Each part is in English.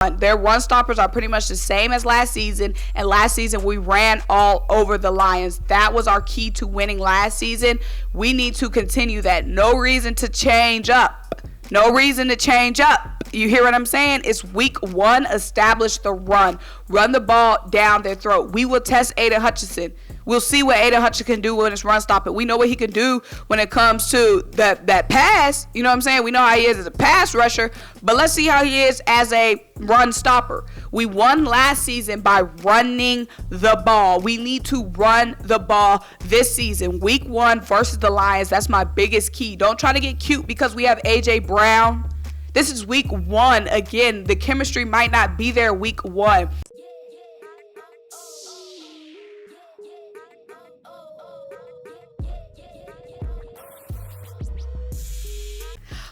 Their run stoppers are pretty much the same as last season, and last season we ran all over the Lions. That was our key to winning last season. We need to continue that. No reason to change up. No reason to change up. You hear what I'm saying? It's week 1. Establish the run. Run the ball down their throat. We will test Aiden Hutchinson. We'll see what Aiden Hutchinson can do when it's run stopping. We know what he can do when it comes to that pass. You know what I'm saying? We know how he is as a pass rusher, but let's see how he is as a run stopper. We won last season by running the ball. We need to run the ball this season. Week 1 versus the Lions. That's my biggest key. Don't try to get cute because we have A.J. Brown. This is week 1. Again, the chemistry might not be there week 1.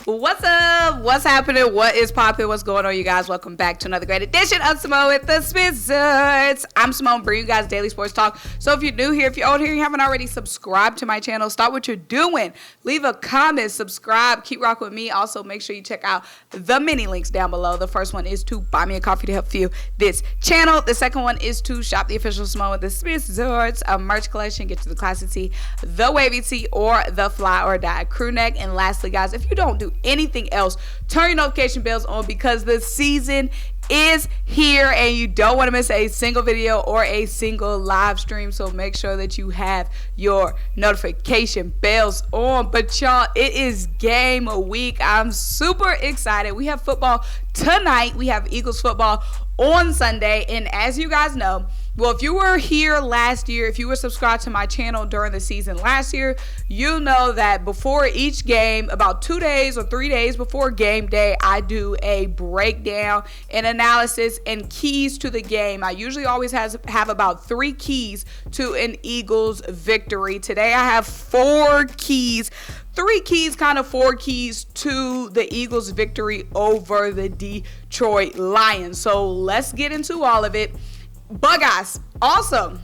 What's up? What's happening? What is popping? What's going on, you guys? Welcome back to another great edition of Symone with the Sports. I'm Symone, bringing you guys daily sports talk. So if you're new here, if you're old here, you haven't already subscribed to my channel, start what you're doing. Leave a comment, subscribe, keep rocking with me. Also, make sure you check out the mini links down below. The first one is to buy me a coffee to help fuel this channel. The second one is to shop the official Symone with the Sports merch collection. Get to the classic tee, the wavy tee, or the fly or die crew neck. And lastly, guys, if you don't do anything else, turn your notification bells on because the season is here and you don't want to miss a single video or a single live stream. So make sure that you have your notification bells on. But y'all, it is game week. I'm super excited. We have football tonight. We have Eagles football on Sunday. And as you guys know, well, if you were here last year, if you were subscribed to my channel during the season last year, you know that before each game, about 2 days or 3 days before game day, I do a breakdown and analysis and keys to the game. I usually always have about 3 keys to an Eagles victory. Today I have 4 keys. 3 keys, kind of 4 keys to the Eagles victory over the Detroit Lions. So let's get into all of it. But guys, also,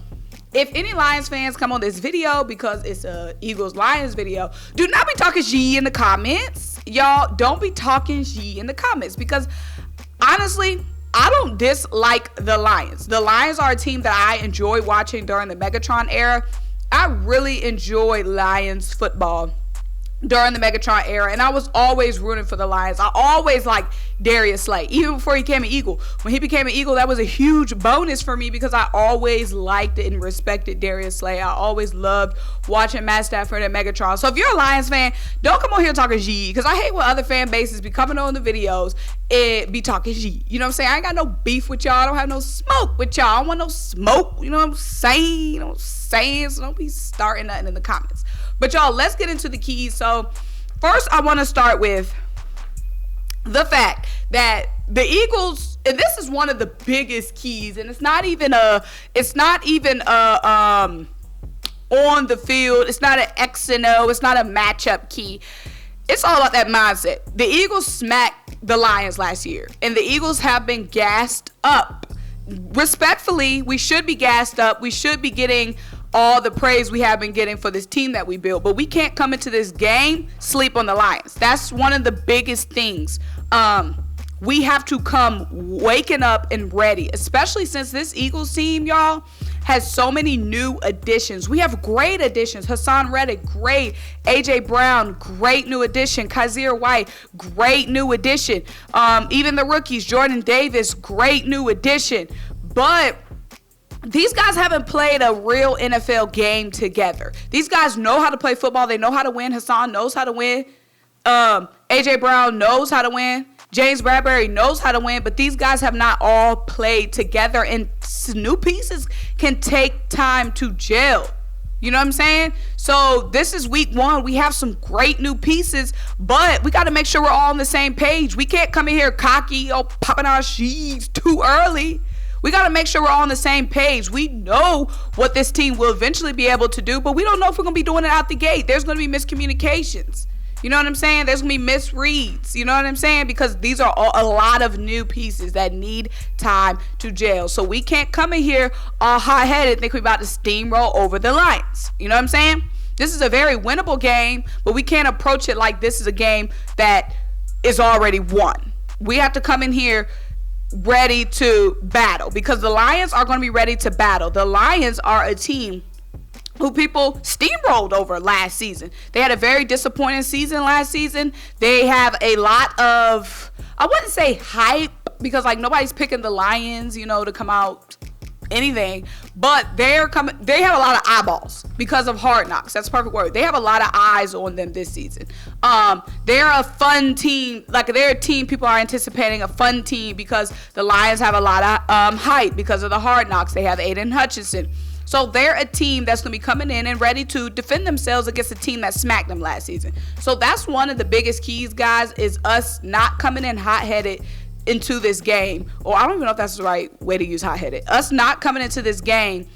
if any Lions fans come on this video because it's a Eagles-Lions video, do not be talking shit in the comments. Y'all, don't be talking shit in the comments because honestly, I don't dislike the Lions. The Lions are a team that I enjoy watching during the Megatron era. I really enjoy Lions football during the Megatron era, and I was always rooting for the Lions. I always liked Darius Slay, even before he became an Eagle. When he became an Eagle, that was a huge bonus for me because I always liked and respected Darius Slay. I always loved watching Matt Stafford and Megatron. So if you're a Lions fan, don't come on here talking G, because I hate when other fan bases be coming on the videos and be talking G. You know what I'm saying? I ain't got no beef with y'all. I don't have no smoke with y'all. I don't want no smoke. You know what I'm saying? You know what I'm saying? So don't be starting nothing in the comments. But y'all, let's get into the keys. So first, I want to start with the fact that the Eagles, and this is one of the biggest keys, and it's not even on the field. It's not an X and O. It's not a matchup key. It's all about that mindset. The Eagles smacked the Lions last year, and the Eagles have been gassed up. Respectfully, we should be gassed up. We should be getting all the praise we have been getting for this team that we built, but we can't come into this game sleep on the Lions. That's one of the biggest things. We have to come waking up and ready, especially since this Eagles team, y'all, has so many new additions. We have great additions. Hassan Reddick, great. A.J. Brown, great new addition. Kaiser White, great new addition. Even the rookies, Jordan Davis, great new addition. But these guys haven't played a real NFL game together. These guys know how to play football. They know how to win. Hassan knows how to win. A.J. Brown knows how to win. James Bradbury knows how to win, but these guys have not all played together, and new pieces can take time to gel. You know what I'm saying? So this is week 1. We have some great new pieces, but we got to make sure we're all on the same page. We can't come in here cocky, popping our sheets too early. We got to make sure we're all on the same page. We know what this team will eventually be able to do, but we don't know if we're going to be doing it out the gate. There's going to be miscommunications. You know what I'm saying? There's going to be misreads. You know what I'm saying? Because these are a lot of new pieces that need time to gel. So we can't come in here all high-headed and think we're about to steamroll over the Lions. You know what I'm saying? This is a very winnable game, but we can't approach it like this is a game that is already won. We have to come in here ready to battle, because the Lions are going to be ready to battle. The Lions are a team who people steamrolled over last season. They had a very disappointing season last season. They have a lot of, I wouldn't say hype, because like nobody's picking the Lions, you know, to come out anything, but they have a lot of eyeballs because of Hard Knocks. That's a perfect word. They have a lot of eyes on them this season. They're a fun team. Like, they're a team people are anticipating, a fun team, because the Lions have a lot of hype because of the Hard Knocks. They have Aiden Hutchinson. So they're a team that's going to be coming in and ready to defend themselves against a team that smacked them last season. So that's one of the biggest keys, guys, is us not coming in hot-headed into this game. Or I don't even know if that's the right way to use hot-headed. Us not coming into this game,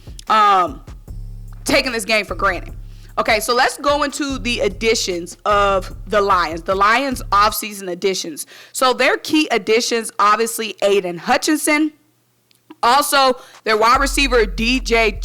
taking this game for granted. Okay, so let's go into the additions of the Lions. The Lions offseason additions. So their key additions, obviously, Aiden Hutchinson. Also, their wide receiver, DJ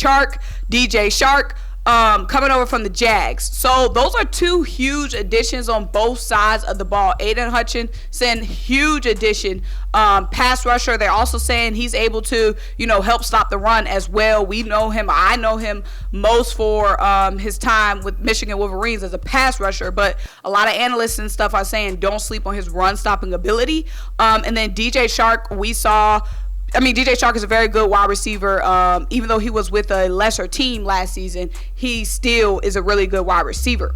Shark, coming over from the Jags. So those are two huge additions on both sides of the ball. Aiden Hutchinson, huge addition. Pass rusher. They're also saying he's able to, you know, help stop the run as well. We know him. I know him most for his time with Michigan Wolverines as a pass rusher, but a lot of analysts and stuff are saying don't sleep on his run stopping ability. And then DJ Shark, DJ Shark is a very good wide receiver. Even though he was with a lesser team last season, he still is a really good wide receiver.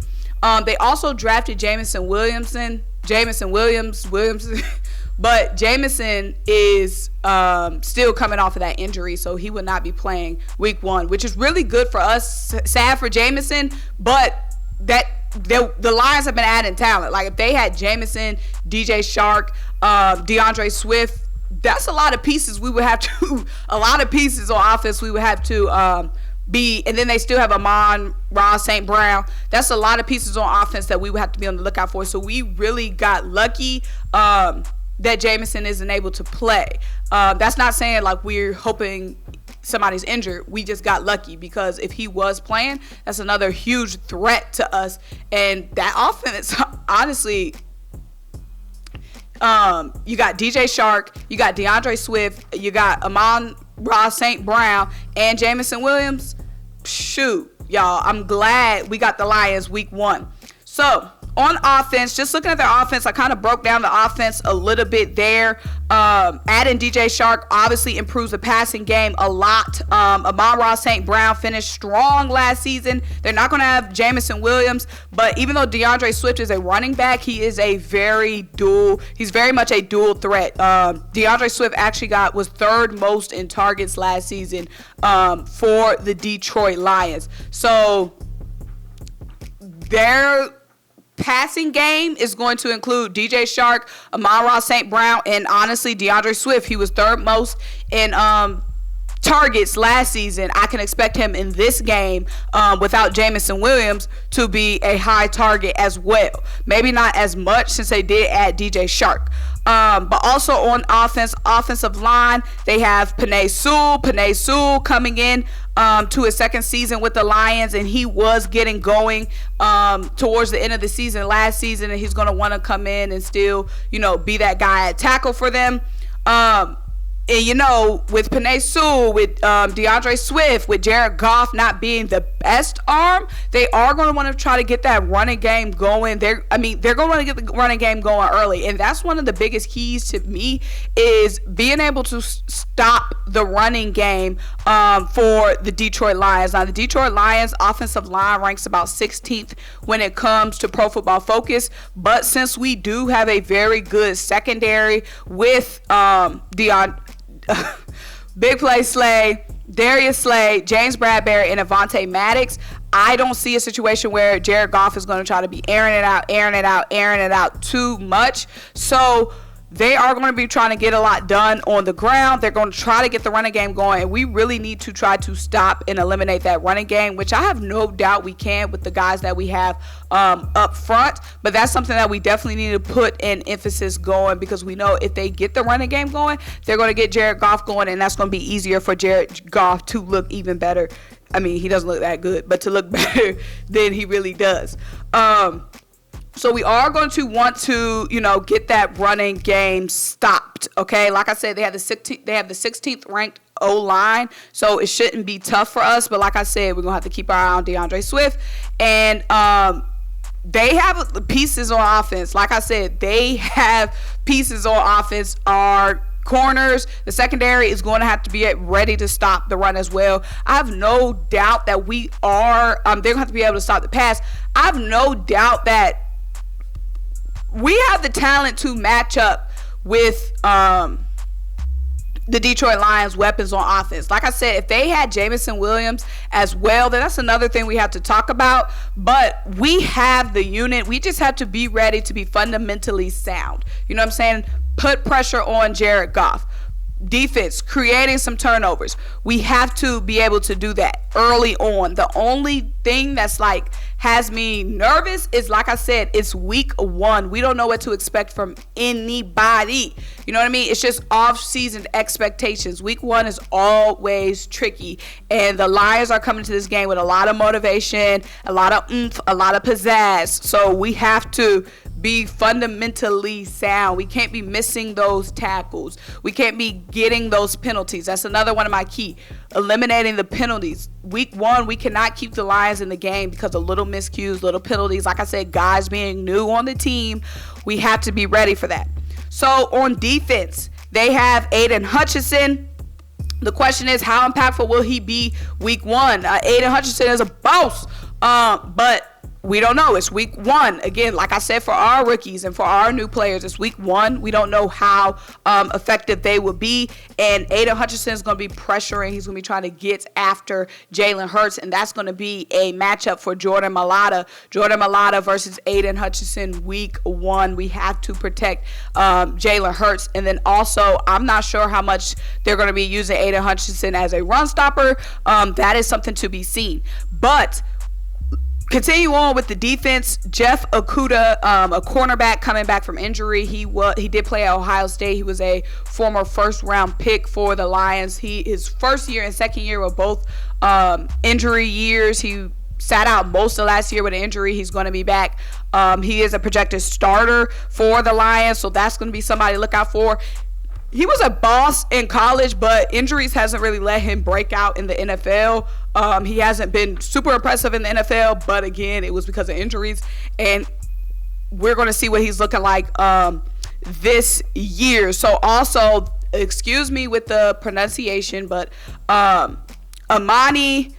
They also drafted Jameson Williams, but Jameson is still coming off of that injury, so he will not be playing week 1, which is really good for us. Sad for Jameson, but the Lions have been adding talent. Like, if they had Jameson, DJ Shark, DeAndre Swift, that's a lot of pieces we would have to, a lot of pieces on offense we would have to be, and then they still have Amon-Ra St. Brown. That's a lot of pieces on offense that we would have to be on the lookout for. So we really got lucky that Jameson isn't able to play. That's not saying like we're hoping somebody's injured. We just got lucky, because if he was playing, that's another huge threat to us. And that offense, honestly, you got DJ Shark, you got DeAndre Swift, you got Amon-Ra St. Brown, and Jameson Williams. Shoot, y'all, I'm glad we got the Lions week 1. So, on offense, just looking at their offense, I kind of broke down the offense a little bit there. Adding DJ Shark obviously improves the passing game a lot. Amon-Ra St. Brown finished strong last season. They're not going to have Jameson Williams, but even though DeAndre Swift is a running back, he's very much a dual threat. DeAndre Swift actually was third most in targets last season for the Detroit Lions. So their passing game is going to include DJ Shark, Amon-Ra St. Brown, and honestly DeAndre Swift. He was third most in targets last season. I can expect him in this game without Jameson Williams to be a high target as well. Maybe not as much, since they did add DJ Shark. But also on offensive line, they have Penei Sewell coming in to his second season with the Lions, and he was getting going towards the end of the season last season, and he's going to want to come in and still, be that guy at tackle for them. And, with Penei Sewell, with DeAndre Swift, with Jared Goff not being the best arm, they are going to want to try to get that running game going. They're going to want to get the running game going early. And that's one of the biggest keys to me, is being able to stop the running game for the Detroit Lions. Now, the Detroit Lions offensive line ranks about 16th when it comes to Pro Football Focus. But since we do have a very good secondary with Big Play Slay, Darius Slay, James Bradbury, and Avonte Maddox, I don't see a situation where Jared Goff is going to try to be airing it out too much. So they are going to be trying to get a lot done on the ground. They're going to try to get the running game going, and we really need to try to stop and eliminate that running game, which I have no doubt we can with the guys that we have up front. But that's something that we definitely need to put an emphasis going, because we know if they get the running game going, they're going to get Jared Goff going, and that's going to be easier for Jared Goff to look even better. He doesn't look that good, but to look better than he really does. So we are going to want to, get that running game stopped. Okay, like I said, they have the 16th ranked O-line, so it shouldn't be tough for us. But like I said, we're gonna have to keep our eye on DeAndre Swift, and they have pieces on offense. Like I said, they have pieces on offense. Our corners, the secondary is going to have to be ready to stop the run as well. I have no doubt that we are. They're going to have to be able to stop the pass. I have no doubt that we have the talent to match up with the Detroit Lions' weapons on offense. Like I said, if they had Jameson Williams as well, then that's another thing we have to talk about. But we have the unit. We just have to be ready to be fundamentally sound. You know what I'm saying? Put pressure on Jared Goff. Defense, creating some turnovers. We have to be able to do that early on. The only thing that's has me nervous is, like I said, it's week 1. We don't know what to expect from anybody. You know what I mean? It's just off-season expectations. Week 1 is always tricky, and the Lions are coming to this game with a lot of motivation, a lot of oomph, a lot of pizzazz. So we have to be fundamentally sound. We can't be missing those tackles. We can't be getting those penalties. That's another one of my key. Eliminating the penalties. Week 1, we cannot keep the Lions in the game because of little miscues, little penalties. Like I said, guys being new on the team, we have to be ready for that. So on defense, they have Aiden Hutchinson. The question is, how impactful will he be week 1? Aiden Hutchinson is a boss, but we don't know. It's week 1. Again, like I said, for our rookies and for our new players, it's week 1. We don't know how effective they will be. And Aiden Hutchinson is going to be pressuring. He's going to be trying to get after Jalen Hurts. And that's going to be a matchup for Jordan Mailata. Jordan Mailata versus Aiden Hutchinson week 1. We have to protect Jalen Hurts. And then also, I'm not sure how much they're going to be using Aiden Hutchinson as a run stopper. That is something to be seen. But continue on with the defense. Jeff Okudah, a cornerback coming back from injury. He did play at Ohio State. He was a former first-round pick for the Lions. His first year and second year were both injury years. He sat out most of last year with an injury. He's going to be back. He is a projected starter for the Lions, so that's going to be somebody to look out for. He was a boss in college, but injuries hasn't really let him break out in the NFL. He hasn't been super impressive in the NFL, but again, it was because of injuries. And we're going to see what he's looking like this year. So also, excuse me with the pronunciation, but Amani,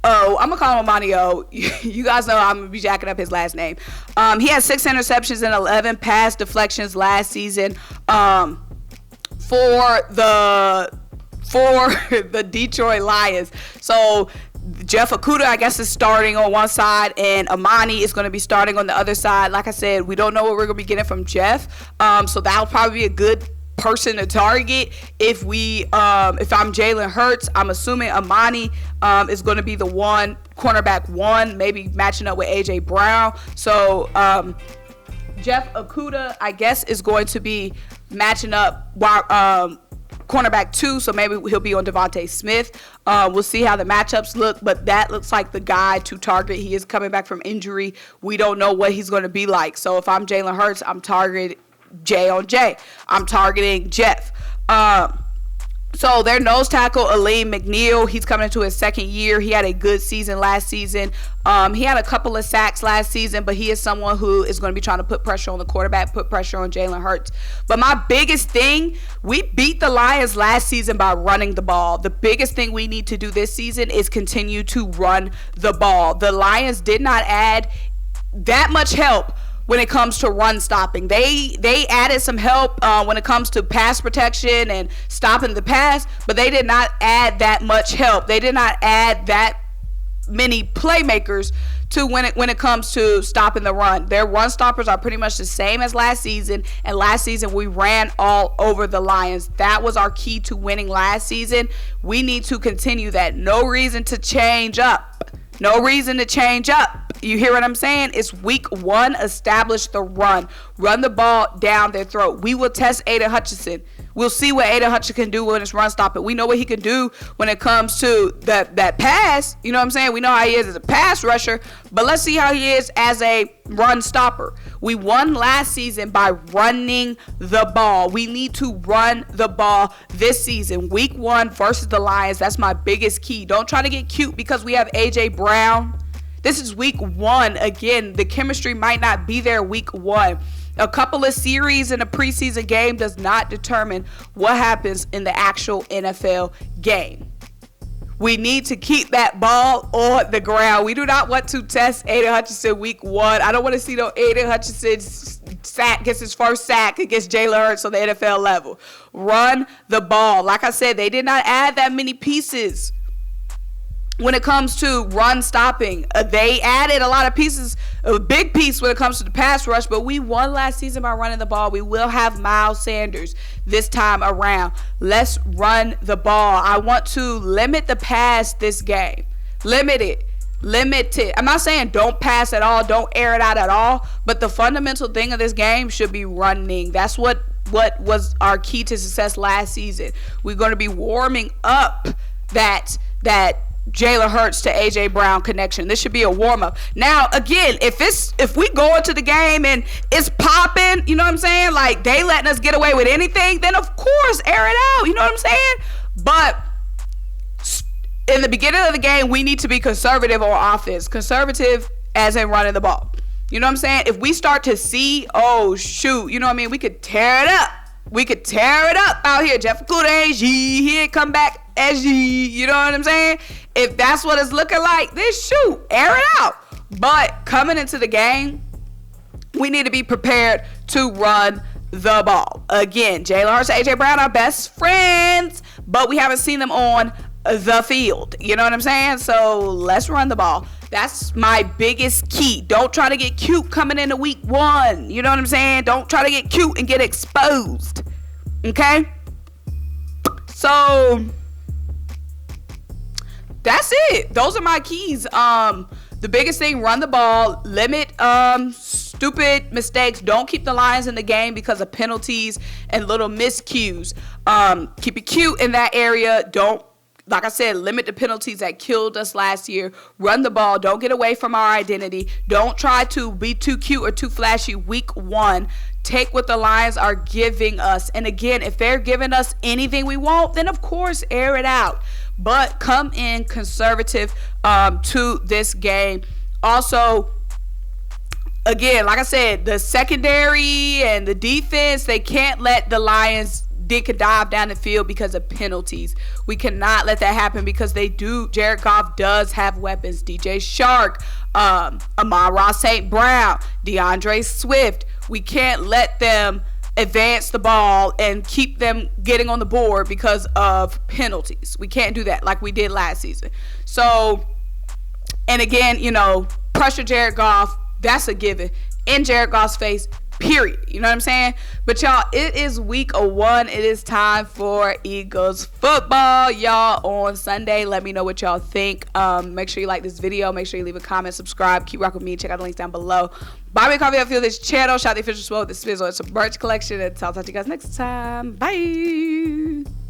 I'm going to call him Amani O. You guys know I'm going to be jacking up his last name. He had 6 interceptions and 11 pass deflections last season. For the Detroit Lions. So Jeff Okudah, I guess, is starting on one side, and Amani is going to be starting on the other side. Like I said, we don't know what we're going to be getting from Jeff. So that'll probably be a good person to target. If I'm Jalen Hurts, I'm assuming Amani is going to be the cornerback 1, maybe matching up with AJ Brown. So Jeff Okudah, I guess, is going to be matching up cornerback 2, so maybe he'll be on Devontae Smith. We'll see how the matchups look, but that looks like the guy to target. He is coming back from injury. We don't know what he's going to be like. So if I'm Jalen Hurts, I'm targeting J on J. I'm targeting Jeff. So their nose tackle, Aleem McNeil, he's coming into his second year. He had a good season last season. He had a couple of sacks last season, but he is someone who is going to be trying to put pressure on the quarterback, put pressure on Jalen Hurts. But my biggest thing, we beat the Lions last season by running the ball. The biggest thing we need to do this season is continue to run the ball. The Lions did not add that much help when it comes to run stopping. They added some help when it comes to pass protection and stopping the pass, but they did not add that much help. They did not add that many playmakers to when it comes to stopping the run. Their run stoppers are pretty much the same as last season, and last season we ran all over the Lions. That was our key to winning last season. We need to continue that. No reason to change up. No reason to change up. You hear what I'm saying? It's week 1. Establish the run. Run the ball down their throat. We will test Aiden Hutchinson. We'll see what Aiden Hutchinson can do when it's run stopping. We know what he can do when it comes to that pass. You know what I'm saying? We know how he is as a pass rusher, but let's see how he is as a run stopper. We won last season by running the ball. We need to run the ball this season. Week 1 versus the Lions. That's my biggest key. Don't try to get cute because we have A.J. Brown. This is week 1. Again, the chemistry might not be there week 1. A couple of series in a preseason game does not determine what happens in the actual NFL game. We need to keep that ball on the ground. We do not want to test Aiden Hutchinson week 1. I don't want to see no Aiden Hutchinson gets his first sack against Jalen Hurts on the NFL level. Run the ball. Like I said, they did not add that many pieces when it comes to run stopping. They added a lot of pieces, a big piece when it comes to the pass rush, but we won last season by running the ball. We will have Miles Sanders this time around. Let's run the ball. I want to limit the pass this game. Limit it. I'm not saying don't pass at all, don't air it out at all, but the fundamental thing of this game should be running. That's what was our key to success last season. We're going to be warming up that Jalen Hurts to A.J. Brown connection. This should be a warm-up. Now, again, if we go into the game and it's popping, you know what I'm saying? Like, they letting us get away with anything, then of course, air it out. You know what I'm saying? But in the beginning of the game, we need to be conservative on offense. Conservative as in running the ball. You know what I'm saying? If we start to see, oh, shoot, you know what I mean? We could tear it up. We could tear it up out here. Jeff Okudah ain't G. He ain't come back as G. You know what I'm saying? If that's what it's looking like, then shoot, air it out. But coming into the game, we need to be prepared to run the ball. Again, Jalen Hurts and A.J. Brown are best friends, but we haven't seen them on the field. You know what I'm saying? So let's run the ball. That's my biggest key. Don't try to get cute coming into week 1. You know what I'm saying? Don't try to get cute and get exposed. Okay? So that's it. Those are my keys. The biggest thing, run the ball, limit stupid mistakes. Don't keep the Lions in the game because of penalties and little miscues. Keep it cute in that area. Don't, like I said, limit the penalties that killed us last year. Run the ball. Don't get away from our identity. Don't try to be too cute or too flashy week 1. Take what the Lions are giving us. And again, if they're giving us anything we want, then of course air it out. But come in conservative to this game. Also, again, like I said, the secondary and the defense, they can't let the Lions dig a dive down the field because of penalties. We cannot let that happen because they do. Jared Goff does have weapons. DJ Shark, Amon-Ra St. Brown, DeAndre Swift. We can't let them advance the ball and keep them getting on the board because of penalties. We can't do that like we did last season. So, and again, you know, pressure Jared Goff, that's a given. In Jared Goff's face, period. You know what I'm saying? But y'all, it is week 1. It is time for Eagles football, y'all, on Sunday. Let me know what y'all think. Make sure you like this video. Make sure you leave a comment, subscribe, keep rocking with me. Check out the links down below. Buy me a coffee up this channel. Shout out the official SymoneWithTheSports. It's a merch collection. And I'll talk to you guys next time. Bye.